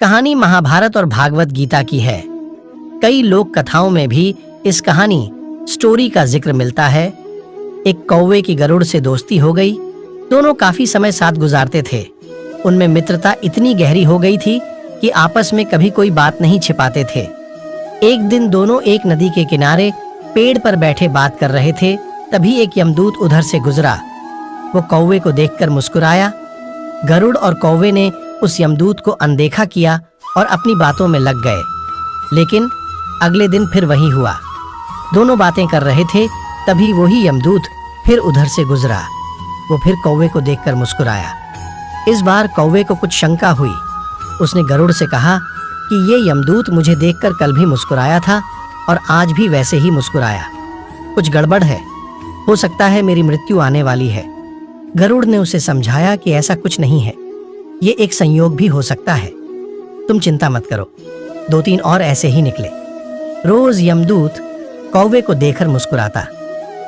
कहानी महाभारत और भागवत गीता की है। कई लोक कथाओं में भी इस कहानी स्टोरी का जिक्र मिलता है। एक कौवे की गरुड़ से दोस्ती हो गई। दोनों काफी समय साथ गुजारते थे। उनमें मित्रता इतनी गहरी हो गई थी कि आपस में कभी कोई बात नहीं छिपाते थे। एक दिन दोनों एक नदी के किनारे पेड़ पर बैठे बात कर रहे थे। तभी एक यमदूत उधर से गुजरा। वो कौवे को देखकर मुस्कुराया। गरुड़ और कौवे ने उस यमदूत को अनदेखा किया और अपनी बातों में लग गए। लेकिन अगले दिन फिर वही हुआ। दोनों बातें कर रहे थे, तभी वही यमदूत फिर उधर से गुजरा। वो फिर कौवे को देखकर मुस्कुराया। इस बार कौवे को कुछ शंका हुई। उसने गरुड़ से कहा कि ये यमदूत मुझे देखकर कल भी मुस्कुराया था और आज भी वैसे ही मुस्कुराया। कुछ गड़बड़ है। हो सकता है मेरी मृत्यु आने वाली है। गरुड़ ने उसे समझाया कि ऐसा कुछ नहीं है, ये एक संयोग भी हो सकता है। तुम चिंता मत करो। 2-3 और ऐसे ही निकले। रोज यमदूत कौवे को देखकर मुस्कुराता।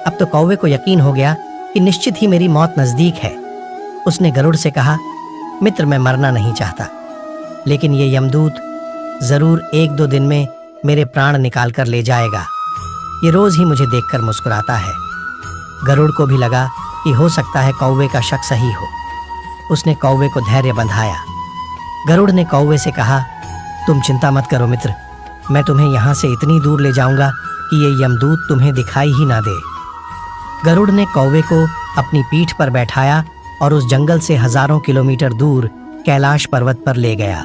अब तो कौवे को यकीन हो गया कि निश्चित ही मेरी मौत नजदीक है। उसने गरुड़ से कहा, मित्र, मैं मरना नहीं चाहता, लेकिन ये यमदूत जरूर 1-2 दिन में मेरे प्राण निकाल कर ले जाएगा। ये रोज ही मुझे देखकर मुस्कुराता है। गरुड़ को भी लगा कि हो सकता है कौवे का शक सही हो। उसने कौवे को धैर्य बंधाया। गरुड़ ने कौवे से कहा, तुम चिंता मत करो मित्र, मैं तुम्हें यहाँ से इतनी दूर ले जाऊंगा कि ये यमदूत तुम्हें दिखाई ही ना दे। गरुड़ ने कौवे को अपनी पीठ पर बैठाया और उस जंगल से हजारों किलोमीटर दूर कैलाश पर्वत पर ले गया।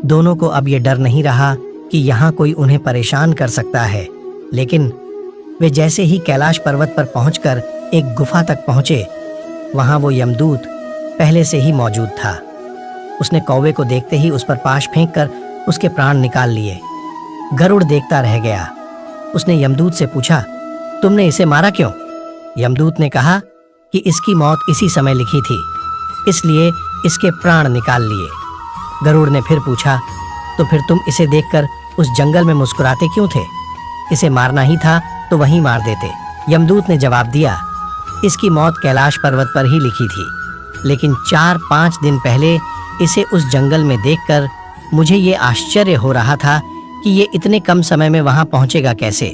दोनों को अब ये डर नहीं रहा कि यहाँ कोई उन्हें परेशान कर सकता है। लेकिन वे जैसे ही कैलाश पर्वत पर पहुंचकर एक गुफा तक पहुंचे, वहां वो यमदूत पहले से ही मौजूद था। उसने कौवे को देखते ही उस पर पाश फेंककर उसके प्राण निकाल लिए। गरुड़ देखता रह गया। उसने यमदूत से पूछा, तुमने इसे मारा क्यों? यमदूत ने कहा कि इसकी मौत इसी समय लिखी थी, इसलिए इसके प्राण निकाल लिए। गरुड़ ने फिर पूछा, तो फिर तुम इसे देखकर उस जंगल में मुस्कुराते क्यों थे? इसे मारना ही था तो वहीं मार देते। यमदूत ने जवाब दिया, इसकी मौत कैलाश पर्वत पर ही लिखी थी, लेकिन 4-5 दिन पहले इसे उस जंगल में देखकर मुझे ये आश्चर्य हो रहा था कि ये इतने कम समय में वहां पहुंचेगा कैसे,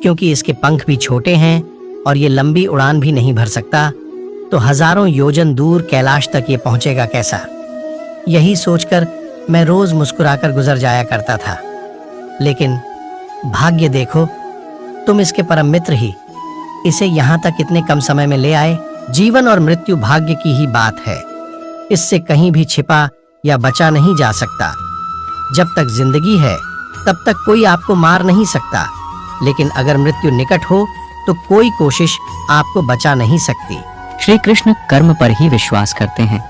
क्योंकि इसके पंख भी छोटे हैं और ये लंबी उड़ान भी नहीं भर सकता, तो हजारों योजन दूर कैलाश तक ये पहुंचेगा कैसा? यही सोचकर मैं रोज मुस्कुराकर गुजर जाया करता था। लेकिन भाग्य देखो, तुम इसके परम मित्र ही इसे यहाँ तक इतने कम समय में ले आए। जीवन और मृत्यु भाग्य की ही बात है। इससे कहीं भी छिपा या बचा नहीं जा सकता। जब तक जिंदगी है तब तक कोई आपको मार नहीं सकता, लेकिन अगर मृत्यु निकट हो तो कोई कोशिश आपको बचा नहीं सकती। श्री कृष्ण कर्म पर ही विश्वास करते हैं।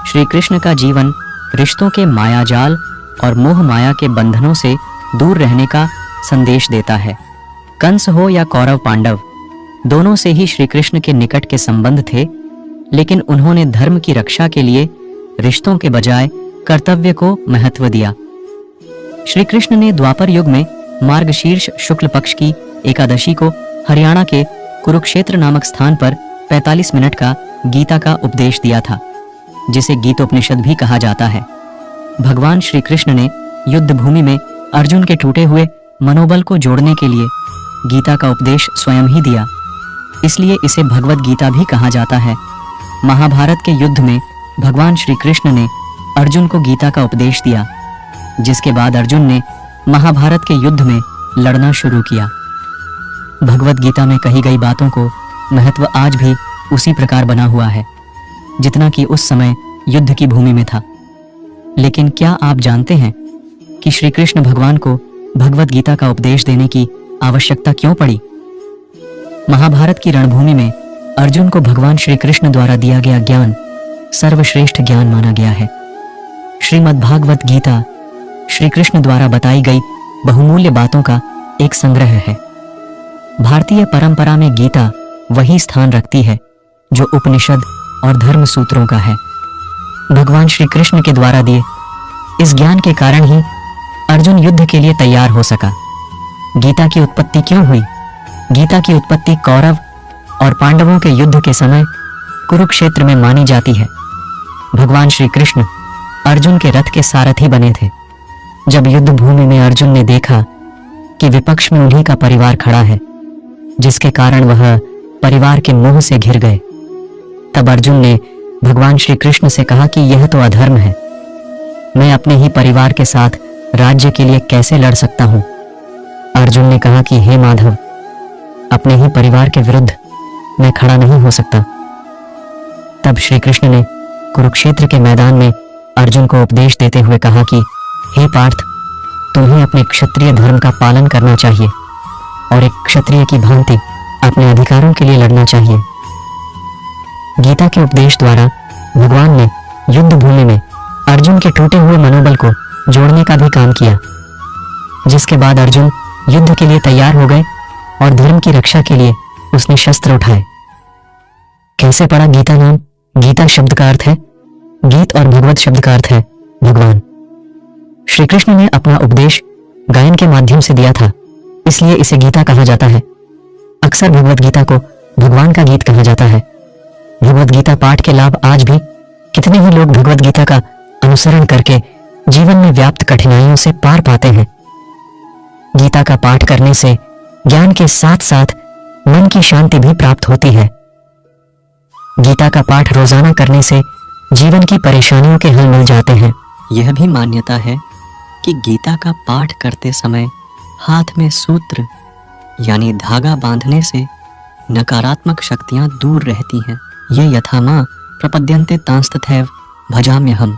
श्री कृष्ण का जीवन रिश्तों के मायाजाल और मोह माया के बंधनों से दूर रहने का संदेश देता है। कंस हो या कौरव पांडव, दोनों से ही श्री कृष्ण के निकट के संबंध थे, लेकिन उन्होंने धर्म की रक्षा के लिए रिश्तों के बजाय कर्तव्य को महत्व दिया। श्री कृष्ण ने द्वापर युग में मार्गशीर्ष शुक्ल पक्ष की एकादशी को हरियाणा के कुरुक्षेत्र नामक स्थान पर 45 मिनट का गीता का उपदेश दिया था, जिसे गीतोपनिषद भी कहा जाता है। भगवान श्री कृष्ण ने युद्ध भूमि में अर्जुन के टूटे हुए मनोबल को जोड़ने के लिए गीता का उपदेश स्वयं ही दिया, इसलिए इसे भगवत गीता भी कहा जाता है। महाभारत के युद्ध में भगवान श्री कृष्ण ने अर्जुन को गीता का उपदेश दिया, जिसके बाद अर्जुन ने महाभारत के युद्ध में लड़ना शुरू किया। भगवत गीता में कही गई बातों को महत्व आज भी उसी प्रकार बना हुआ है जितना कि उस समय युद्ध की भूमि में था। लेकिन क्या आप जानते हैं कि श्री कृष्ण भगवान को भगवत गीता का उपदेश देने की आवश्यकता क्यों पड़ी? महाभारत की रणभूमि में अर्जुन को भगवान श्री कृष्ण द्वारा दिया गया ज्ञान सर्वश्रेष्ठ ज्ञान माना गया है। श्रीमद्भागवत गीता श्री कृष्ण द्वारा बताई गई बहुमूल्य बातों का एक संग्रह है। भारतीय परंपरा में गीता वही स्थान रखती है जो उपनिषद और धर्म सूत्रों का है। भगवान श्री कृष्ण के द्वारा दिए इस ज्ञान के कारण ही अर्जुन युद्ध के लिए तैयार हो सका। गीता की उत्पत्ति क्यों हुई? गीता की उत्पत्ति कौरव और पांडवों के युद्ध के समय कुरुक्षेत्र में मानी जाती है। भगवान श्री कृष्ण अर्जुन के रथ के सारथी बने थे। जब युद्ध भूमि में अर्जुन ने देखा कि विपक्ष में उन्हीं का परिवार खड़ा है, जिसके कारण वह परिवार के मोह से घिर गए, तब अर्जुन ने भगवान श्री कृष्ण से कहा कि यह तो अधर्म है। मैं अपने ही परिवार के साथ राज्य के लिए कैसे लड़ सकता हूं? अर्जुन ने कहा कि हे माधव, अपने ही परिवार के विरुद्ध मैं खड़ा नहीं हो सकता। तब श्री कृष्ण ने कुरुक्षेत्र के मैदान में अर्जुन को उपदेश देते हुए कहा कि हे पार्थ, तुम्हें अपने क्षत्रिय धर्म का पालन करना चाहिए और एक क्षत्रिय की भांति अपने अधिकारों के लिए लड़ना चाहिए। गीता के उपदेश द्वारा भगवान ने युद्ध भूमि में अर्जुन के टूटे हुए मनोबल को जोड़ने का भी काम किया, जिसके बाद अर्जुन युद्ध के लिए तैयार हो गए और धर्म की रक्षा के लिए उसने शस्त्र उठाए। कैसे पड़ा गीता नाम? गीता शब्द का अर्थ है गीत और भगवत शब्द का अर्थ है भगवान। श्री कृष्ण ने अपना उपदेश गायन के माध्यम से दिया था, इसलिए इसे गीता कहा जाता है। अक्सर भगवत गीता को भगवान का गीत कहा जाता है। भगवत गीता पाठ के लाभ आज भी कितने ही लोग भगवत गीता का अनुसरण करके जीवन में व्याप्त कठिनाइयों से पार पाते हैं। गीता का पाठ करने से ज्ञान के साथ साथ मन की शांति भी प्राप्त होती है। गीता का पाठ रोजाना करने से जीवन की परेशानियों के हल मिल जाते हैं। यह भी मान्यता है कि गीता का पाठ करते समय हाथ में सूत्र यानी धागा बांधने से नकारात्मक शक्तियां दूर रहती हैं। ये यथा मां प्रपद्यन्ते तांस्तथैव भजाम्यहम्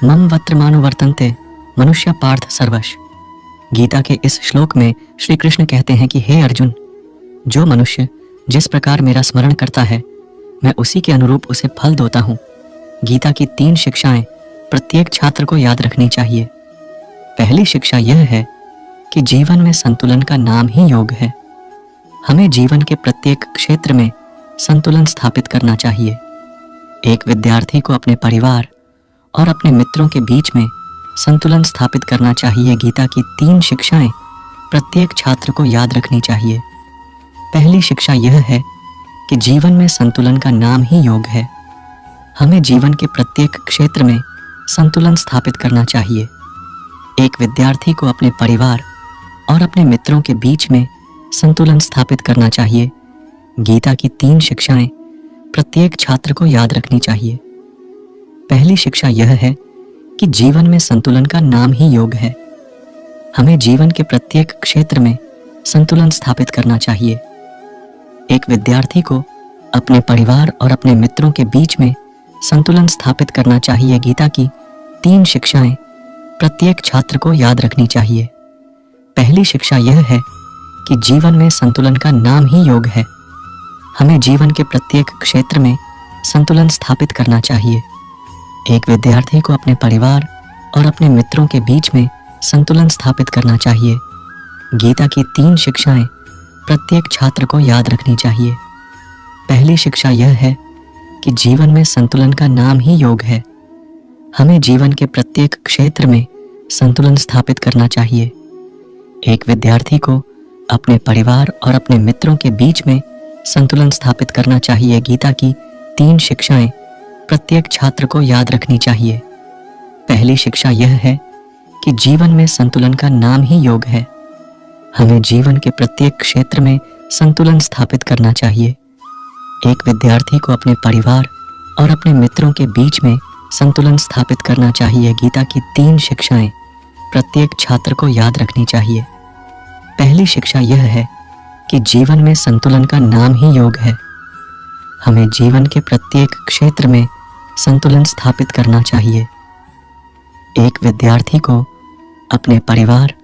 मम वर्तमानुवर्तन्ते मनुष्य पार्थ सर्वश। गीता के इस श्लोक में श्री कृष्ण कहते हैं कि हे अर्जुन, जो मनुष्य जिस प्रकार मेरा स्मरण करता है, मैं उसी के अनुरूप उसे फल देता हूँ। गीता की 3 शिक्षाएं प्रत्येक छात्र को याद रखनी चाहिए। पहली शिक्षा यह है कि जीवन में संतुलन का नाम ही योग है। हमें जीवन के प्रत्येक क्षेत्र में संतुलन स्थापित करना चाहिए। एक विद्यार्थी को अपने परिवार और अपने मित्रों के बीच में संतुलन स्थापित करना चाहिए। गीता की 3 शिक्षाएं प्रत्येक छात्र को याद रखनी चाहिए। पहली शिक्षा यह है कि जीवन में संतुलन का नाम ही योग है। हमें जीवन के प्रत्येक क्षेत्र में संतुलन स्थापित करना चाहिए। एक विद्यार्थी को अपने परिवार और अपने मित्रों के बीच में संतुलन स्थापित करना चाहिए। गीता की 3 शिक्षाएं प्रत्येक छात्र को याद रखनी चाहिए। पहली शिक्षा यह है कि जीवन में संतुलन का नाम ही योग है। हमें जीवन के प्रत्येक क्षेत्र में संतुलन स्थापित करना चाहिए। एक विद्यार्थी को अपने परिवार और अपने मित्रों के बीच में संतुलन स्थापित करना चाहिए। गीता की 3 शिक्षाएं प्रत्येक छात्र को याद रखनी चाहिए। पहली शिक्षा यह है कि जीवन में संतुलन का नाम ही योग है। हमें जीवन के प्रत्येक क्षेत्र में संतुलन स्थापित करना चाहिए। एक विद्यार्थी को अपने परिवार और अपने मित्रों के बीच में संतुलन स्थापित करना चाहिए। गीता की 3 शिक्षाएं प्रत्येक छात्र को याद रखनी चाहिए। पहली शिक्षा यह है कि जीवन में संतुलन का नाम ही योग है। हमें जीवन के प्रत्येक क्षेत्र में संतुलन स्थापित करना चाहिए। एक विद्यार्थी को अपने परिवार और अपने मित्रों के बीच में संतुलन स्थापित करना चाहिए। गीता की 3 शिक्षाएं प्रत्येक छात्र को याद रखनी चाहिए। पहली शिक्षा यह है कि जीवन में संतुलन का नाम ही योग है। हमें जीवन के प्रत्येक क्षेत्र में संतुलन स्थापित करना चाहिए। एक विद्यार्थी को अपने परिवार और अपने मित्रों के बीच में संतुलन स्थापित करना चाहिए। गीता की 3 शिक्षाएं प्रत्येक छात्र को याद रखनी चाहिए। पहली शिक्षा यह है कि जीवन में संतुलन का नाम ही योग है। हमें जीवन के प्रत्येक क्षेत्र में संतुलन स्थापित करना चाहिए। एक विद्यार्थी को अपने परिवार